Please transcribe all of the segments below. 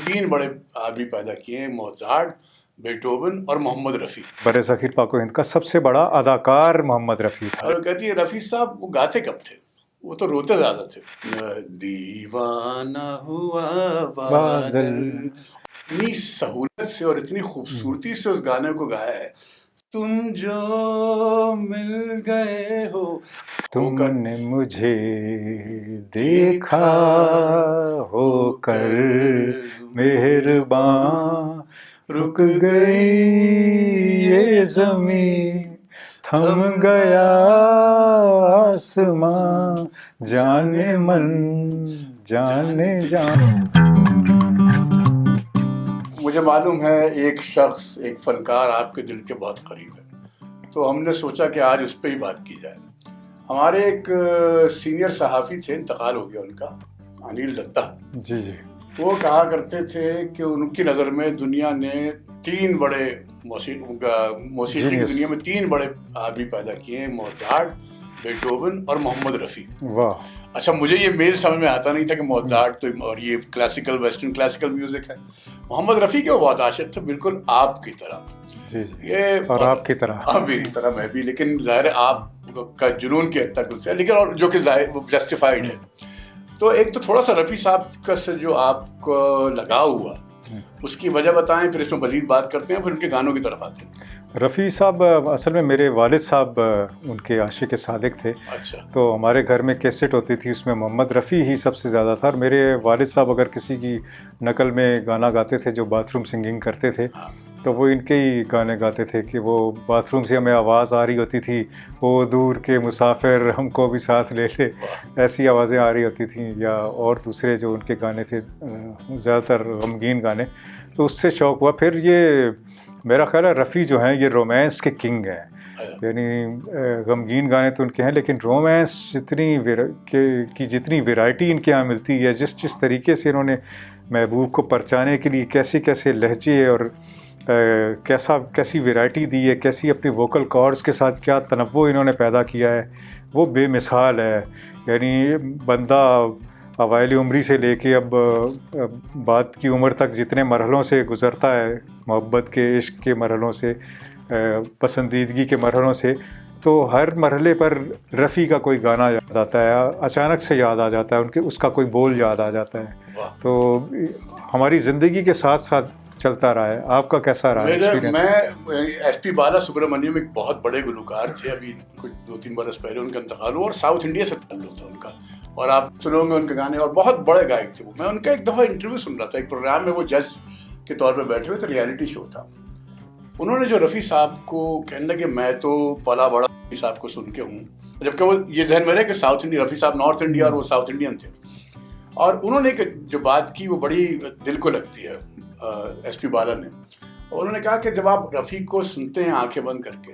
तीन बड़े आदमी पैदा किए हैं, मोज़ार्ट, बेथोवन और मोहम्मद रफ़ी। बरसग़ीर पाक व हिंद का सबसे बड़ा अदाकार मोहम्मद रफ़ी था। और वो कहती है रफ़ी साहब वो गाते कब थे, वो तो रोते ज़्यादा थे। दीवाना हुआ बादल, इतनी सहूलत से और इतनी खूबसूरती से उस गाने को गाया है। तुम जो मिल गए हो, तुमने मुझे देखा होकर मेहरबान, रुक गई ये ज़मीं, थम गया आसमां, जाने मन जाने जान। मुझे मालूम है एक शख्स, एक फनकार आपके दिल के बहुत करीब है, तो हमने सोचा कि आज उस पर ही बात की जाए। हमारे एक सीनियर सहाफ़ी थे, इंतकाल हो गया उनका, अनिल दत्ता जी जी। वो कहा करते थे कि उनकी नज़र में दुनिया ने तीन बड़े मौसीकी की दुनिया में तीन बड़े आदमी पैदा किए हैं, मोज़ार्ट, बेथोवन और मोहम्मद रफ़ी। वाह। अच्छा, मुझे ये मेल समझ में आता नहीं था कि मोज़ार्ट तो और ये क्लासिकल वेस्टर्न क्लासिकल म्यूजिक है। मोहम्मद रफ़ी के वो बहुत आशिक थे, बिल्कुल आपकी तरह। जी जी। ये और आपकी तरह, आप मेरी तरह मैं भी, लेकिन ज़ाहिर है आप का जुनून की हद तक उससे, लेकिन और जो कि जस्टिफाइड है। तो एक तो थोड़ा सा रफ़ी साहब का से जो आपको लगाव हुआ उसकी वजह बताएं, फिर इसमें मज़ीद बात करते हैं, फिर उनके गानों की तरफ आते हैं। रफ़ी साहब असल में मेरे वालिद साहब उनके आशिक सादिक थे। अच्छा। तो हमारे घर में कैसेट होती थी, उसमें मोहम्मद रफ़ी ही सबसे ज़्यादा था। और मेरे वालिद साहब अगर किसी की नकल में गाना गाते थे, जो बाथरूम सिंगिंग करते थे, तो वो इनके ही गाने गाते थे कि वो बाथरूम से हमें आवाज़ आ रही होती थी, वो दूर के मुसाफिर हमको भी साथ ले ले, ऐसी आवाज़ें आ रही होती थी। या और दूसरे जो उनके गाने थे ज़्यादातर गमगीन गाने, तो उससे शौक़ हुआ। फिर ये मेरा ख्याल है रफ़ी जो हैं ये रोमांस के किंग हैं, यानी गमगीन गाने तो उनके हैं, लेकिन रोमांस की जितनी वैरायटी इनके यहाँ मिलती है, जिस तरीके से इन्होंने महबूब को परचाने के लिए कैसे कैसे लहजे और कैसी वैरायटी दी है, कैसी अपनी वोकल कॉर्ड्स के साथ क्या तनव्वुर इन्होंने पैदा किया है, वो बेमिसाल है। यानी बंदा अवाइली उम्री से लेके अब बाद की उम्र तक जितने मरहलों से गुज़रता है, मोहब्बत के, इश्क के मरहलों से, पसंदीदगी के मरहलों से, तो हर मरहले पर रफ़ी का कोई गाना याद आता है, अचानक से याद आ जाता है, उसका कोई बोल याद आ जाता है। तो हमारी ज़िंदगी के साथ साथ चलता रहा है। आपका कैसा रहा एक्सपीरियंस? मैं एसपी बाला सुब्रमण्यम एक बहुत बड़े गुलकार थे, अभी कुछ 2-3 बरस पहले उनका इंतकाल हुआ, और साउथ इंडिया से ताल्लुक था उनका, और आप सुनोगे उनके गाने, और बहुत बड़े गायक थे वो। मैं उनका एक दफ़ा इंटरव्यू सुन रहा था, एक प्रोग्राम में वो जज के तौर पर बैठे हुए थे, रियलिटी शो था। उन्होंने जो रफ़ी साहब को कहने लगे, मैं तो पला बड़ा रफ़ी साहब को सुन के हूँ, जबकि वो ये जहन में रहे कि साउथ इंडिया, रफ़ी साहब नॉर्थ इंडिया और वो साउथ इंडियन थे। और उन्होंने जो बात की वो बड़ी दिल को लगती है, एसपी बाला ने। और उन्होंने कहा कि जब आप रफ़ी को सुनते हैं आंखें बंद करके,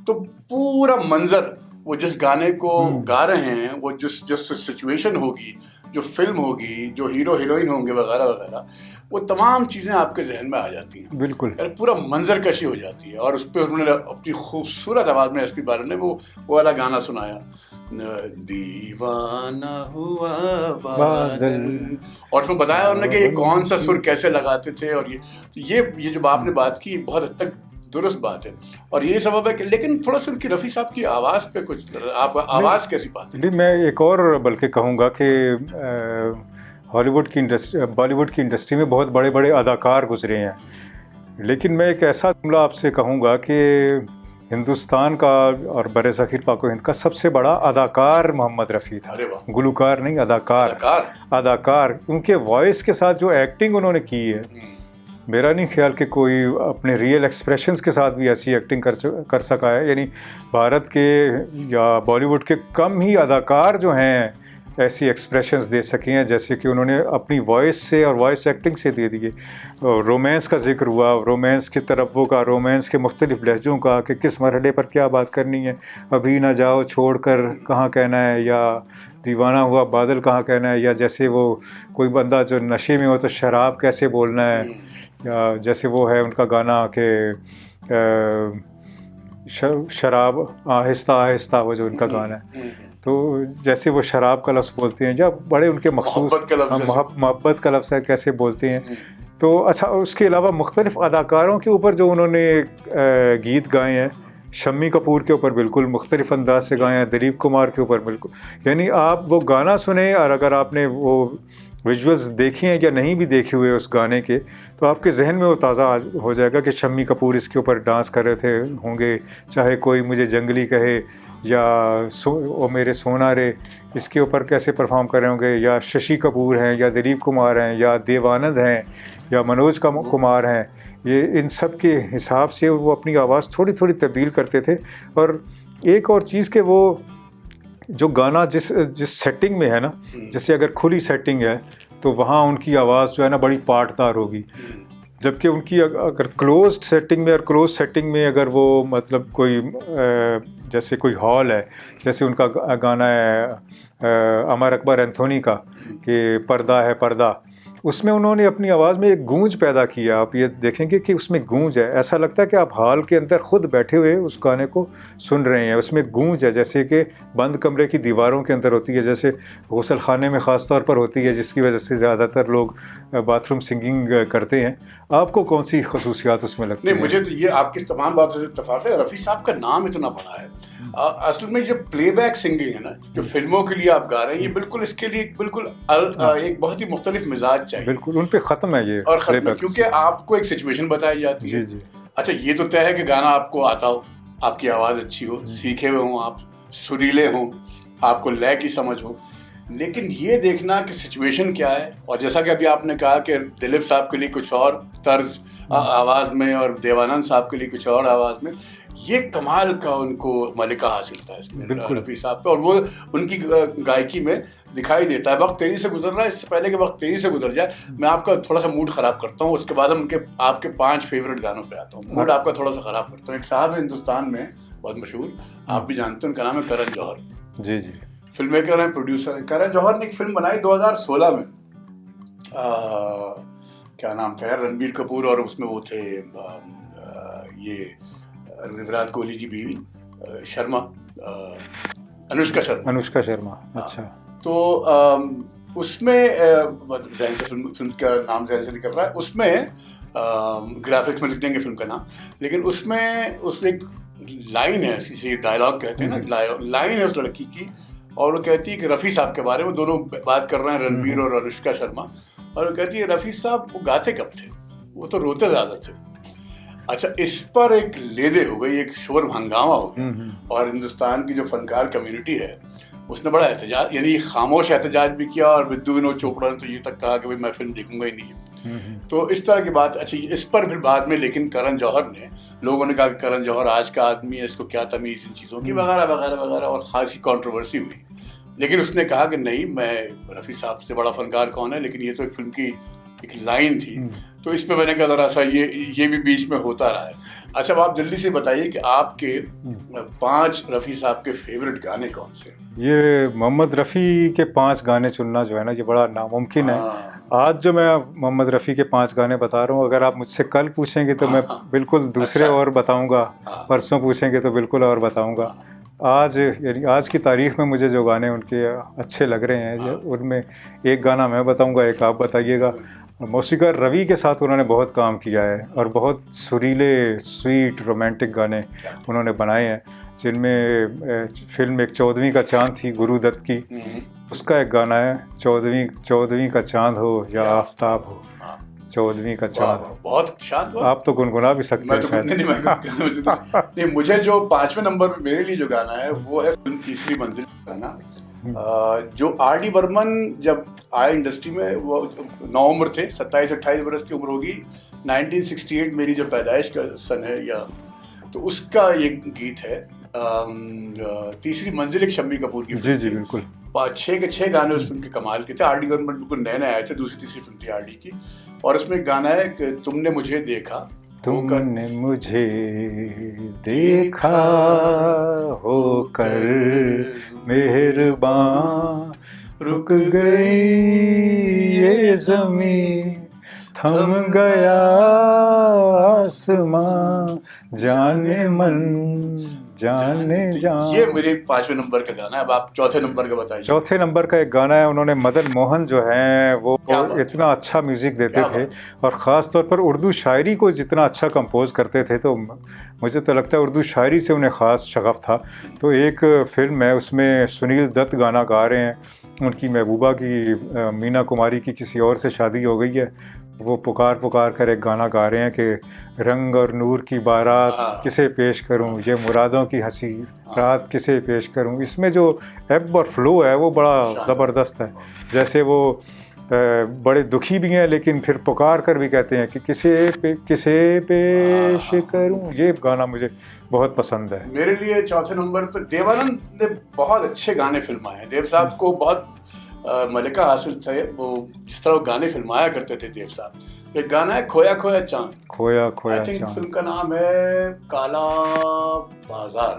तो पूरा मंजर, वो जिस गाने को गा रहे हैं, वो जिस सिचुएशन होगी, जो फिल्म होगी, जो हीरो हीरोइन होंगे वगैरह वगैरह, वो तमाम चीज़ें आपके जहन में आ जाती हैं। बिल्कुल, पूरा मंजर कशी हो जाती है। और उस पर उन्होंने अपनी खूबसूरत आवाज़ में एसपी बाला ने वो वाला गाना सुनाया, दीवाना हुआ बादल, और उसमें बताया उन्होंने कि ये कौन सा सुर कैसे लगाते थे। और ये जो आपने बात की बहुत हद तक दुरुस्त बात है, और ये सबब है कि, लेकिन थोड़ा सा उनकी रफ़ी साहब की आवाज़ पे कुछ, आप आवाज़ कैसी पाते हैं? मैं एक और बल्कि कहूँगा कि बॉलीवुड की इंडस्ट्री में बहुत बड़े बड़े अदाकार गुजरे हैं, लेकिन मैं एक ऐसा जुमला आपसे कहूँगा कि हिंदुस्तान का और बरसग़ीर पाक व हिंद का सबसे बड़ा अदाकार मोहम्मद रफ़ी था। गुलकार नहीं, अदाकार। उनके वॉइस के साथ जो एक्टिंग उन्होंने की है, मेरा नहीं ख्याल कि कोई अपने रियल एक्सप्रेशंस के साथ भी ऐसी एक्टिंग कर सका है। यानी भारत के या बॉलीवुड के कम ही अदाकार जो हैं ऐसी एक्सप्रेशंस दे सके हैं जैसे कि उन्होंने अपनी वॉइस से और वॉइस एक्टिंग से दे दिए। रोमांस का जिक्र हुआ, रोमांस के तरफ़्वुर का, रोमांस के मुख्तलिफ़ लहजों का, कि किस मरहले पर क्या बात करनी है, अभी ना जाओ छोड़कर कहाँ कहना है, या दीवाना हुआ बादल कहाँ कहना है, या जैसे वो कोई बंदा जो नशे में हो तो शराब कैसे बोलना है, या जैसे वो है उनका गाना कि शराब आहिस्ता आहिस्ता, वो जो उनका गाना है, तो जैसे वो शराब का लफ्ज़ बोलते हैं, जब बड़े उनके मखसूस मोहब्बत का लफ्ज़ है कैसे बोलते हैं, तो अच्छा, उसके अलावा मुख्तलिफ़ अदाकारों के ऊपर जो उन्होंने गीत गाए हैं, शम्मी कपूर के ऊपर बिल्कुल मुख्तलिफ़ अंदाज से गाए हैं, दिलीप कुमार के ऊपर बिल्कुल, यानी आप वो गाना सुने और अगर आपने वो विजुअल्स देखी हैं या नहीं भी देखे हुए उस गाने के, तो आपके जहन में वो ताज़ा हो जाएगा कि शम्मी कपूर इसके ऊपर डांस कर रहे थे होंगे, चाहे कोई मुझे जंगली कहे या ओ मेरे सोना रे इसके ऊपर कैसे परफॉर्म कर रहे होंगे, या शशि कपूर हैं या दिलीप कुमार हैं या देवानंद हैं या मनोज कुमार हैं, ये इन सब के हिसाब से वो अपनी आवाज़ थोड़ी थोड़ी तब्दील करते थे। और एक और चीज़ के वो जो गाना जिस सेटिंग में है ना, जैसे अगर खुली सेटिंग है तो वहाँ उनकी आवाज़ जो है ना बड़ी पाटदार होगी, जबकि उनकी अगर क्लोज्ड सेटिंग में और क्लोज सेटिंग में अगर वो मतलब कोई जैसे कोई हॉल है, जैसे उनका गाना है अमर अकबर एंथोनी का कि पर्दा है पर्दा, उसमें उन्होंने अपनी आवाज़ में एक गूंज पैदा किया। आप ये देखेंगे कि उसमें गूंज है, ऐसा लगता है कि आप हॉल के अंदर खुद बैठे हुए उस गाने को सुन रहे हैं। उसमें गूंज है जैसे कि बंद कमरे की दीवारों के अंदर होती है, जैसे गौसल खाने में ख़ास तौर पर होती है, जिसकी वजह से ज़्यादातर लोग बाथरूम सिंगिंग करते हैं। आपको कौन सी खसूसियात उसमें लगती है? नहीं, मुझे तो ये आपकी तमाम बातों से इत्तेफाक है। रफ़ी साहब का नाम इतना बड़ा है, असल में जो प्लेबैक सिंगिंग है ना, जो फिल्मों के लिए आप गा रहे हैं, ये बिल्कुल इसके लिए बिल्कुल एक बहुत ही मुख्तलिफ मिजाज चाहिए। बिल्कुल उन पे ख़त्म है ये और ख़त्म, क्योंकि आपको एक सिचुएशन बताई जाती है। जी। अच्छा, ये तो तय है कि गाना आपको आता हो, आपकी आवाज़ अच्छी हो, सीखे हुए हों आप, सुरीले हों, आपको लय की समझ हो, लेकिन ये देखना कि सिचुएशन क्या है। और जैसा कि अभी आपने कहा कि दिलीप साहब के लिए कुछ और तर्ज आवाज़ में और देवानंद साहब के लिए कुछ और आवाज़ में, ये कमाल का उनको मलिका हासिल था इसमें रफ़ी साहब पे, और वो उनकी गायकी में दिखाई देता है। वक्त तेज़ी से गुजर रहा है, इससे पहले कि वक्त तेज़ी से गुजर जाए मैं आपका थोड़ा सा मूड ख़राब करता हूँ, उसके बाद हम आपके 5 फेवरेट गानों पे आता हूँ। मूड आपका थोड़ा सा ख़राब करता हूँ। एक साहब है हिंदुस्तान में बहुत मशहूर, आप भी जानते हैं, उनका नाम है करण जौहर। जी। फिल्म मेकर हैं, प्रोड्यूसर हैं। करण जौहर ने एक फिल्म बनाई 2016 में, क्या नाम था, रणबीर कपूर और उसमें वो थे ये विराट कोहली की बीवी शर्मा, अनुष्का शर्मा। अच्छा। तो उसमें जहन से फिल्म का नाम जहन से निकल रहा है, उसमें ग्राफिक्स में लिख देंगे फिल्म का नाम, लेकिन उसमें एक लाइन है, इसे डायलॉग कहते हैं ना, लाइन है उस लड़की की, और वो कहती है कि रफ़ी साहब के बारे में, दोनों बात कर रहे हैं रणबीर और अनुष्का शर्मा, और वो कहती है रफ़ी साहब वो गाते कब थे, वो तो रोते ज़्यादा थे। अच्छा, इस पर एक लेदे हो गई, एक शोर हंगामा हो गया, और हिंदुस्तान की जो फनकार कम्युनिटी है उसने बड़ा एहतजाज, यानी खामोश एहतजाज भी किया, और विद्यु विनोद चोपड़ा ने तो ये तक कहा कि भाई मैं फिल्म देखूंगा ही नहीं। तो इस तरह की बात। अच्छा, इस पर फिर बाद में लेकिन करण जौहर ने, लोगों ने कहा कि करण जौहर आज का आदमी है, इसको क्या तमीज़ इन चीज़ों की, वगैरह वगैरह वगैरह, और खासी कंट्रोवर्सी हुई। लेकिन उसने कहा कि नहीं, मैं रफ़ी साहब से बड़ा फनकार कौन है, लेकिन ये तो एक फिल्म की एक लाइन थी। तो इस पे मैंने कहा ज़रा सा ये भी बीच में होता रहा है। अच्छा, अब आप जल्दी से बताइए कि आपके 5 रफ़ी साहब के फेवरेट गाने कौन से? ये मोहम्मद रफ़ी के 5 गाने चुनना जो है ना, ये बड़ा नामुमकिन है। आज जो मैं मोहम्मद रफ़ी के 5 गाने बता रहा हूँ, अगर आप मुझसे कल पूछेंगे तो मैं बिल्कुल दूसरे और बताऊँगा, परसों पूछेंगे तो बिल्कुल और बताऊँगा। आज यानी आज की तारीख़ में मुझे जो गाने उनके अच्छे लग रहे हैं, उनमें एक गाना मैं बताऊँगा, एक आप बताइएगा। मौसीक़ार रवि के साथ उन्होंने बहुत काम किया है और बहुत सुरीले, स्वीट, रोमांटिक गाने उन्होंने बनाए हैं, जिनमें फिल्म एक 14वीं का चाँद थी गुरुदत्त की, उसका एक गाना है, 14वीं का चाँद हो या आफताब हो, 14वीं का चाँद। बहुत शांत। आप तो गुनगुना भी सकते हैं शायद। नहीं, मुझे जो 5वें नंबर पे मेरे लिए जो गाना है वो है फिल्म तीसरी मंजिल का गाना, जो आर.डी. बर्मन जब आए इंडस्ट्री में, वो नौउम्र थे, 27-28 बरस की उम्र होगी, 1968 मेरी जो पैदाइश का सन है, या तो उसका ये गीत है तीसरी मंजिल, एक शम्मी कपूर की। जी बिल्कुल। 6 के 6 गाने उस फिल्म के कमाल के थे। आर.डी. बर्मन बिल्कुल नए आए थे, दूसरी तीसरी फिल्म थी आर.डी. की, और उसमें एक गाना है कि तुमने मुझे देखा, तुमने मुझे देखा होकर मेहरबान, रुक गई ये ज़मीं, थम गया आसमां, जाने मन जाने जान। ये मेरे 5वें नंबर का गाना है। अब आप चौथे नंबर का बताइए। चौथे नंबर का एक गाना है, उन्होंने मदन मोहन जो हैं वो क्या बात है। इतना अच्छा म्यूज़िक देते क्या थे, बात और ख़ास तौर पर उर्दू शायरी को जितना अच्छा कंपोज करते थे, तो मुझे तो लगता है उर्दू शायरी से उन्हें ख़ास शगफ था। तो एक फ़िल्म है, उसमें सुनील दत्त गाना गा रहे हैं, उनकी महबूबा की मीना कुमारी की किसी और से शादी हो गई है, वो पुकार पुकार कर एक गाना गा रहे हैं कि रंग और नूर की बारात किसे पेश करूं, ये मुरादों की हंसी रात किसे पेश करूं। इसमें जो एब और फ्लो है वो बड़ा ज़बरदस्त है। जैसे वो बड़े दुखी भी हैं, लेकिन फिर पुकार कर भी कहते हैं कि किसे पेश करूं। ये गाना मुझे बहुत पसंद है। मेरे लिए चौथे नंबर पर देवानंद ने बहुत अच्छे गाने फिल्माए हैं। देव साहब को बहुत मलिका हासिल थे, वो जिस तरह वो गाने फिल्माया करते थे देव साहब। एक गाना है खोया खोया चांद, खोया खोया आई थिंक चांद, फिल्म का नाम है काला बाजार,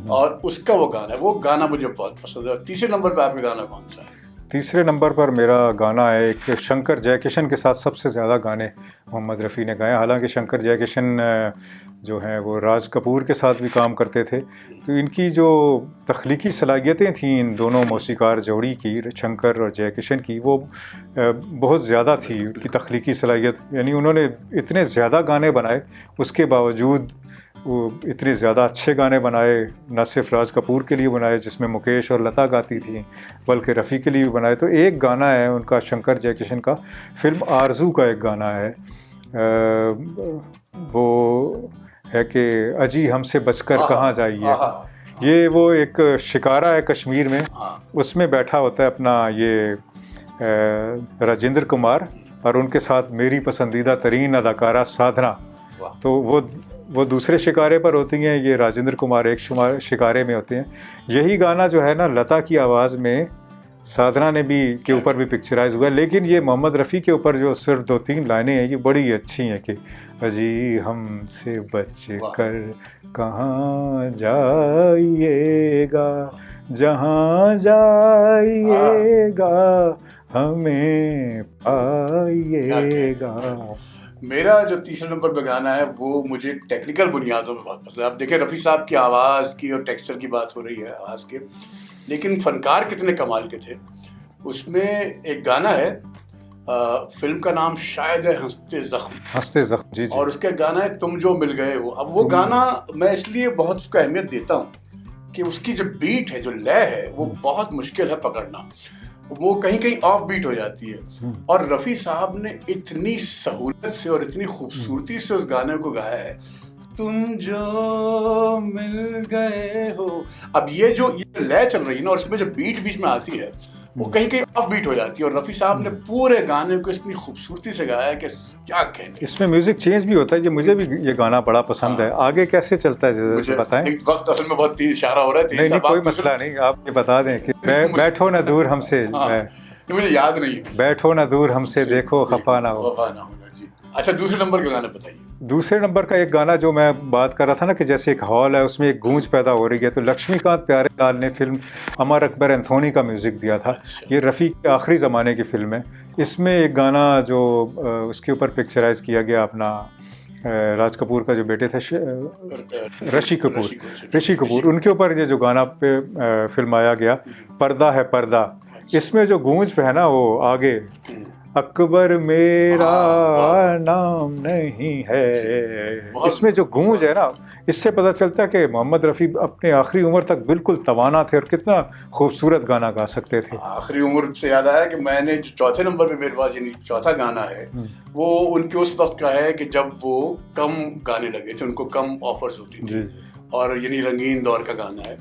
और उसका वो गाना है, वो गाना मुझे बहुत पसंद है। तीसरे नंबर पे आपका गाना कौन सा है? तीसरे नंबर पर मेरा गाना है एक शंकर जयकिशन के साथ सबसे ज़्यादा गाने मोहम्मद रफ़ी ने गाए। हालांकि शंकर जयकिशन जो हैं वो राज कपूर के साथ भी काम करते थे, तो इनकी जो तख्लीकी सलाहियतें थीं इन दोनों मौसीकार जोड़ी की, शंकर और जयकिशन की, वो बहुत ज़्यादा थी उनकी तख्लीकी सलाहियत। यानी उन्होंने इतने ज़्यादा गाने बनाए, उसके बावजूद वो इतने ज़्यादा अच्छे गाने बनाए, न सिर्फ राज कपूर के लिए बनाए जिसमें मुकेश और लता गाती थी, बल्कि रफ़ी के लिए भी बनाए। तो एक गाना है उनका शंकर जयकिशन का, फिल्म आरज़ू का एक गाना है, वो है कि अजी हमसे बचकर कहाँ जाइए। ये वो एक शिकारा है कश्मीर में, उसमें बैठा होता है अपना ये राजेंद्र कुमार, और उनके साथ मेरी पसंदीदा तरीन अदाकारा साधना। तो वो दूसरे शिकारे पर होती हैं, ये राजेंद्र कुमार एक शिकारे में होते हैं। यही गाना जो है ना लता की आवाज़ में साधना ने भी के ऊपर भी पिक्चराइज हुआ है, लेकिन ये मोहम्मद रफ़ी के ऊपर जो सिर्फ 2-3 लाइनें हैं ये बड़ी अच्छी हैं कि अजी हमसे बच कर कहाँ जाइएगा, जहाँ जाइएगा हमें पाइएगा। मेरा जो तीसरे नंबर पे गाना है वो मुझे टेक्निकल बुनियादों में बहुत पसंद है। आप देखें रफ़ी साहब की आवाज़ की और टेक्सचर की बात हो रही है आवाज़ के, लेकिन फनकार कितने कमाल के थे। उसमें एक गाना है, फिल्म का नाम शायद है हंसते ज़ख्म, जी जी। और उसका गाना है तुम जो मिल गए हो। अब वो गाना मैं इसलिए बहुत उसको अहमियत देता हूँ कि उसकी जो बीट है, जो लय है, वो बहुत मुश्किल है पकड़ना, वो कहीं कहीं ऑफ बीट हो जाती है। और रफ़ी साहब ने इतनी सहूलत से और इतनी खूबसूरती से उस गाने को गाया है, तुम जो मिल गए हो। अब ये लय चल रही है ना, और इसमें जो बीट बीच में आती है वो कहीं कहीं ऑफ बीट हो जाती है, और रफ़ी साहब ने पूरे गाने को इतनी खूबसूरती से गाया है कि क्या कहने। इसमें म्यूजिक चेंज भी होता है, ये मुझे भी ये गाना बड़ा पसंद है। आगे कैसे चलता है मुझे बताएं। वक्त असल में बहुत तेज इशारा हो रहा है। नहीं, कोई मसला नहीं, आप ये बता दें कि बैठो ना दूर हमसे, मुझे याद नहीं है। बैठो ना दूर हमसे, देखो खफा ना हो। अच्छा, दूसरे नंबर का गाना बताइए। दूसरे नंबर का एक गाना जो मैं बात कर रहा था ना कि जैसे एक हॉल है उसमें एक गूंज पैदा हो रही है, तो लक्ष्मीकांत प्यारेलाल ने फिल्म अमर अकबर एंथोनी का म्यूज़िक दिया था। ये रफ़ी के आखिरी ज़माने की फ़िल्म है। इसमें एक गाना जो उसके ऊपर पिक्चराइज़ किया गया, अपना राज कपूर का जो बेटे थे ऋषि कपूर, उनके ऊपर ये जो गाना पे फिल्माया गया, पर्दा है पर्दा। इसमें जो गूंज पे है ना वो आगे, अकबर मेरा नाम नहीं है, इसमें जो गूंज है ना, इससे पता चलता है कि मोहम्मद रफ़ी अपने आखिरी उम्र तक बिल्कुल तवाना थे और कितना खूबसूरत गाना गा सकते थे। आखिरी उम्र से याद आया कि मैंने जो चौथे नंबर पे मेरे पास चौथा गाना है वो उनके उस वक्त का है कि जब वो कम गाने लगे थे, उनको कम ऑफर्स होती थी, और यानी रंगीन दौर का गाना है,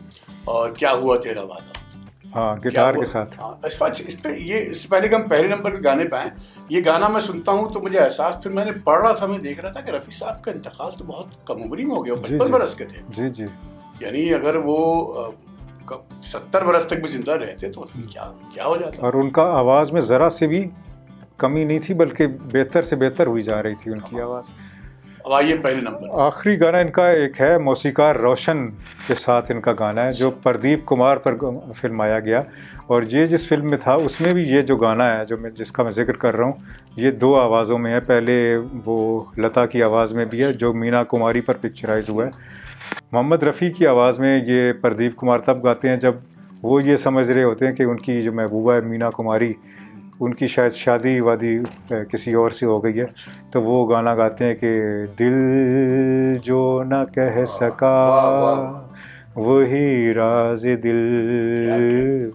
और क्या हुआ तेरा वादा। हाँ, गिटार के साथ। हाँ, इस पे ये इससे पहले कि हम पहले नंबर पे गाने पाएं, ये गाना मैं सुनता हूँ तो मुझे एहसास, फिर मैंने पढ़ रहा था, मैं देख रहा था कि रफ़ी साहब का इंतकाल तो बहुत कम उम्र में हो गया, 55 बरस के थे। जी जी। यानी अगर वो 70 बरस तक भी जिंदा रहते तो क्या हो जाता। और उनका आवाज़ में ज़रा से भी कमी नहीं थी, बल्कि बेहतर से बेहतर हुई जा रही थी उनकी आवाज़। अब आइए पहले नंबर। आखिरी गाना इनका एक है, मौसीकार रोशन के साथ इनका गाना है, जो प्रदीप कुमार पर फिल्माया गया, और ये जिस फिल्म में था उसमें भी ये जो गाना है जो जिसका मैं जिक्र कर रहा हूँ, ये 2 आवाज़ों में है। पहले वो लता की आवाज़ में भी है जो मीना कुमारी पर पिक्चराइज हुआ है। मोहम्मद रफ़ी की आवाज़ में ये प्रदीप कुमार तब गाते हैं जब वो ये समझ रहे होते हैं कि उनकी जो महबूबा है मीना कुमारी, उनकी शायद शादी वादी किसी और से हो गई है, तो वो गाना गाते हैं कि दिल जो न कह सका वही राज दिल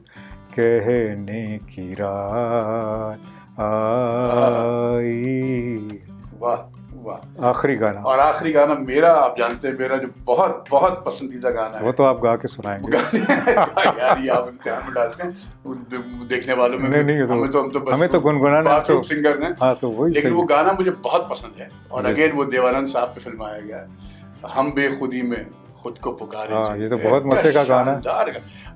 कहने की रात आई। वाह वाह। आखिरी गाना, और आखिरी गाना मेरा, आप जानते हैं मेरा जो बहुत बहुत पसंदीदा गाना है, वो तो आप गा के सुनाएंगे। यार ये आप इम्तिहान में डालते हैं देखने वालों में। नहीं, हमें तो गुनगुनाना है, बाथरूम सिंगर हैं। हाँ, तो वही लेकिन सही वो है। गाना मुझे बहुत पसंद है। और अगेन वो देवानंद साहब पे फिल्माया गया है, हम बेखुदी में खुद को पुकारे। हाँ, ये तो बहुत मजे का गाना है। शानदार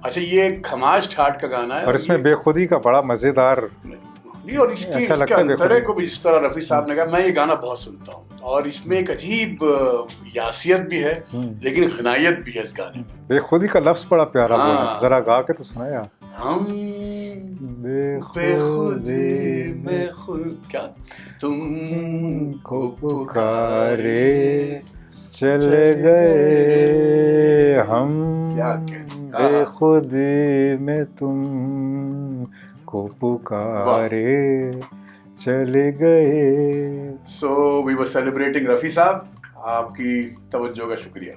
अच्छा, ये खमाज ठाट का गाना है और इसमें बेखुदी का बड़ा मजेदार नहीं, और इसके अंतरे को भी जिस तरह रफ़ी साहब ने कहा, मैं ये गाना बहुत सुनता हूँ और इसमें एक अजीब यासियत भी है लेकिन खनायत भी है इस गाने में। बेखुदी का लफ्ज बड़ा प्यारा हाँ। बोला, जरा गा के तो सुनाया। हम बेखुदी में खुद क्या तुमको पुकारे चले गए हम, क्या बेखुदी में तुम को पुकारे चले गए। So we were celebrating Rafi Sahab, आपकी तवज्जो का शुक्रिया।